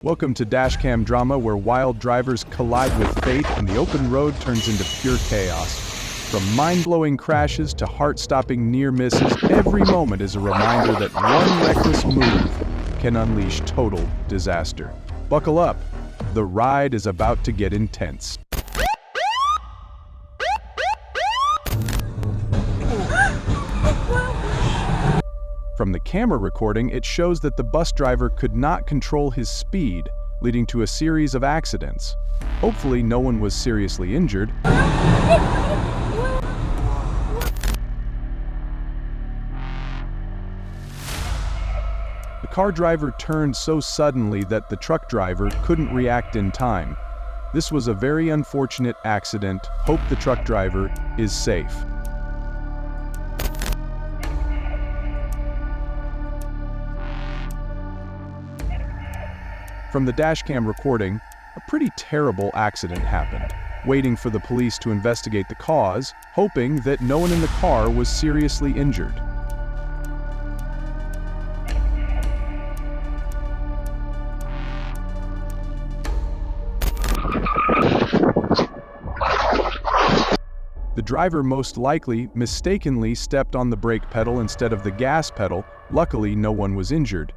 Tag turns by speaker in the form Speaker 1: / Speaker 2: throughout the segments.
Speaker 1: Welcome to Dashcam Drama, where wild drivers collide with fate and the open road turns into pure chaos. From mind-blowing crashes to heart-stopping near misses, every moment is a reminder that one reckless move can unleash total disaster. Buckle up. The ride is about to get intense. From the camera recording, it shows that the bus driver could not control his speed, leading to a series of accidents. Hopefully, no one was seriously injured. The car driver turned so suddenly that the truck driver couldn't react in time. This was a very unfortunate accident. Hope the truck driver is safe. From the dashcam recording, a pretty terrible accident happened. Waiting for the police to investigate the cause, hoping that no one in the car was seriously injured. The driver most likely mistakenly stepped on the brake pedal instead of the gas pedal. Luckily, no one was injured.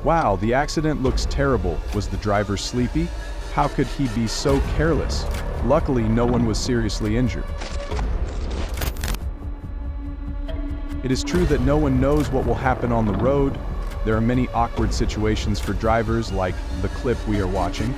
Speaker 1: Wow, the accident looks terrible. Was the driver sleepy? How could he be so careless? Luckily, no one was seriously injured. It is true that no one knows what will happen on the road. There are many awkward situations for drivers, like the clip we are watching.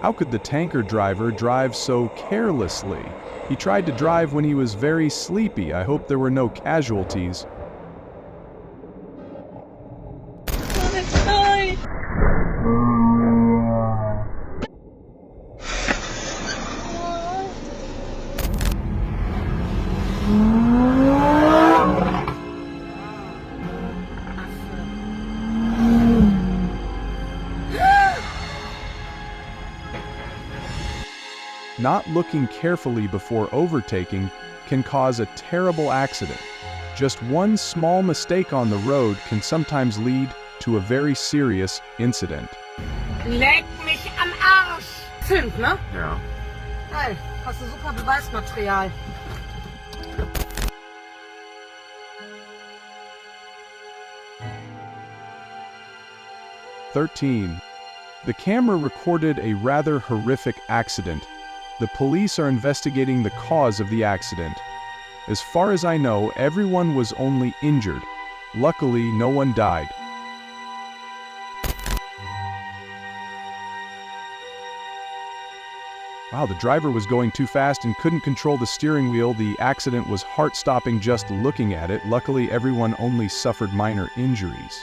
Speaker 1: How could the tanker driver drive so carelessly? He tried to drive when he was very sleepy. I hope there were no casualties. Not looking carefully before overtaking can cause a terrible accident. Just one small mistake on the road can sometimes lead to a very serious incident.
Speaker 2: Leck mich am Arsch! Filmt, ne?
Speaker 3: Ja.
Speaker 2: Geil, hast du super Beweismaterial.
Speaker 1: The camera recorded a rather horrific accident. The police are investigating the cause of the accident. As far as I know, everyone was only injured. Luckily, no one died. Wow, the driver was going too fast and couldn't control the steering wheel. The accident was heart-stopping just looking at it. Luckily, everyone only suffered minor injuries.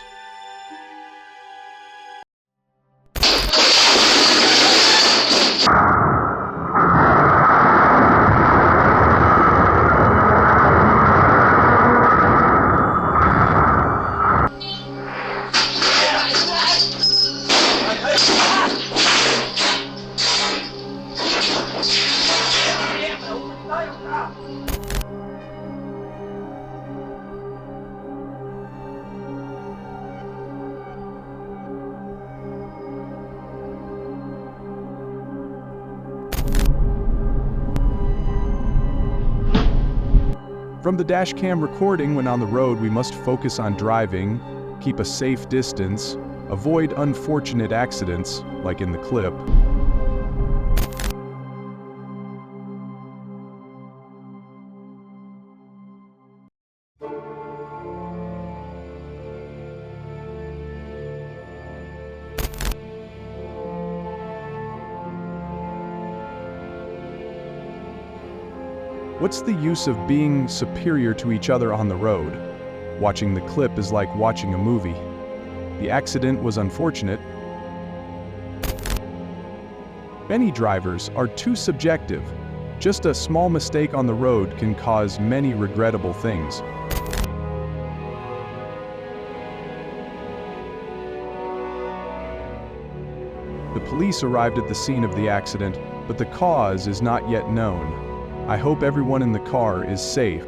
Speaker 1: From the dashcam recording, when on the road, we must focus on driving, keep a safe distance, avoid unfortunate accidents, like in the clip. What's the use of being superior to each other on the road? Watching the clip is like watching a movie. The accident was unfortunate. Many drivers are too subjective. Just a small mistake on the road can cause many regrettable things. The police arrived at the scene of the accident, but the cause is not yet known. I hope everyone in the car is safe.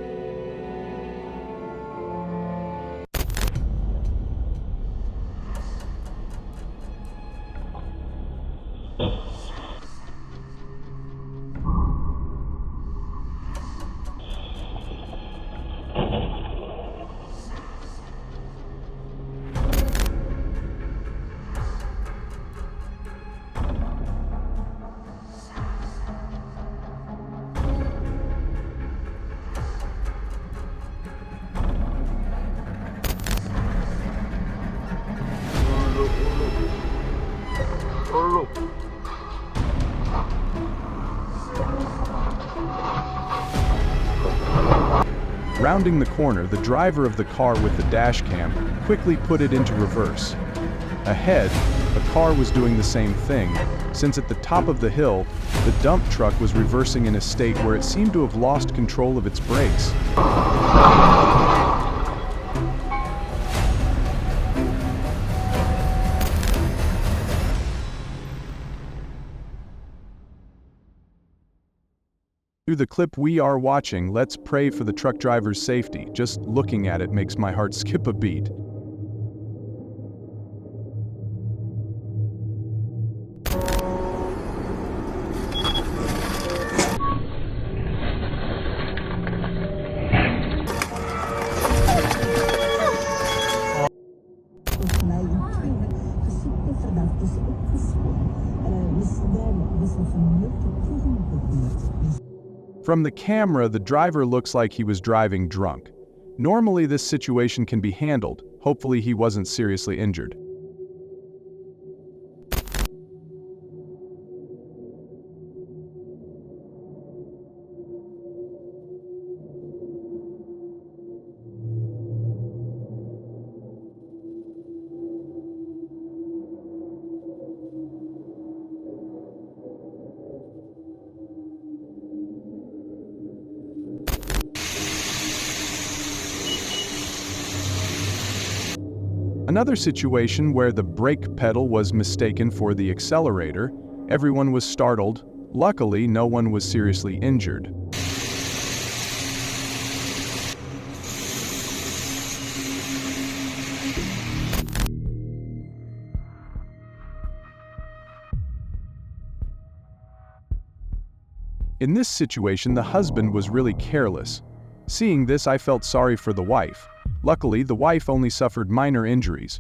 Speaker 1: Rounding the corner, the driver of the car with the dashcam quickly put it into reverse. Ahead, a car was doing the same thing, since at the top of the hill, the dump truck was reversing in a state where it seemed to have lost control of its brakes. Through the clip we are watching, let's pray for the truck driver's safety. Just looking at it makes my heart skip a beat. From the camera, the driver looks like he was driving drunk. Normally, this situation can be handled. Hopefully, he wasn't seriously injured. Another situation where the brake pedal was mistaken for the accelerator. Everyone was startled. Luckily, no one was seriously injured. In this situation, the husband was really careless. Seeing this, I felt sorry for the wife. Luckily, the wife only suffered minor injuries.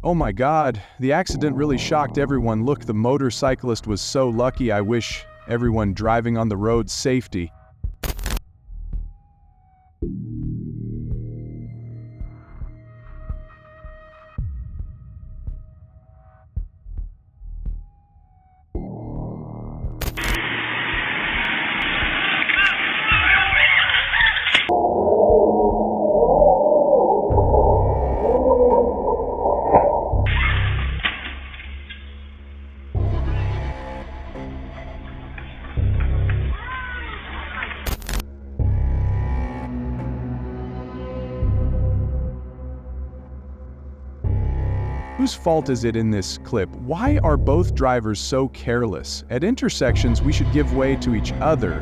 Speaker 1: Oh my God, the accident really shocked everyone. Look, the motorcyclist was so lucky. I wish everyone driving on the road safety. Whose fault is it in this clip? Why are both drivers so careless? At intersections, we should give way to each other.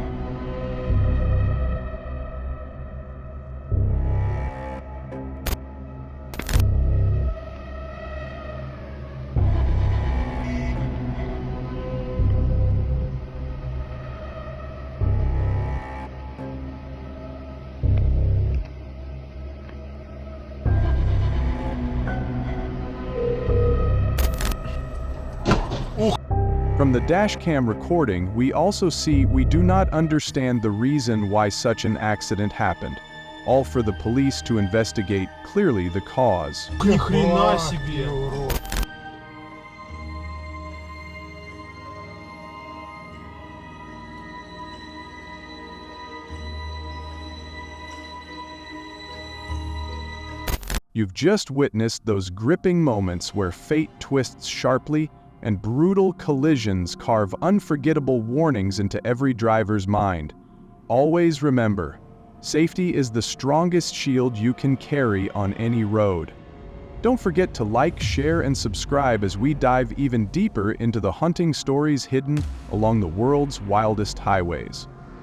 Speaker 1: From the dashcam recording, we also see we do not understand the reason why such an accident happened. All for the police to investigate clearly the cause.
Speaker 3: Ни хрена себе!
Speaker 1: You've just witnessed those gripping moments where fate twists sharply and brutal collisions carve unforgettable warnings into every driver's mind. Always remember, safety is the strongest shield you can carry on any road. Don't forget to like, share, and subscribe as we dive even deeper into the hunting stories hidden along the world's wildest highways.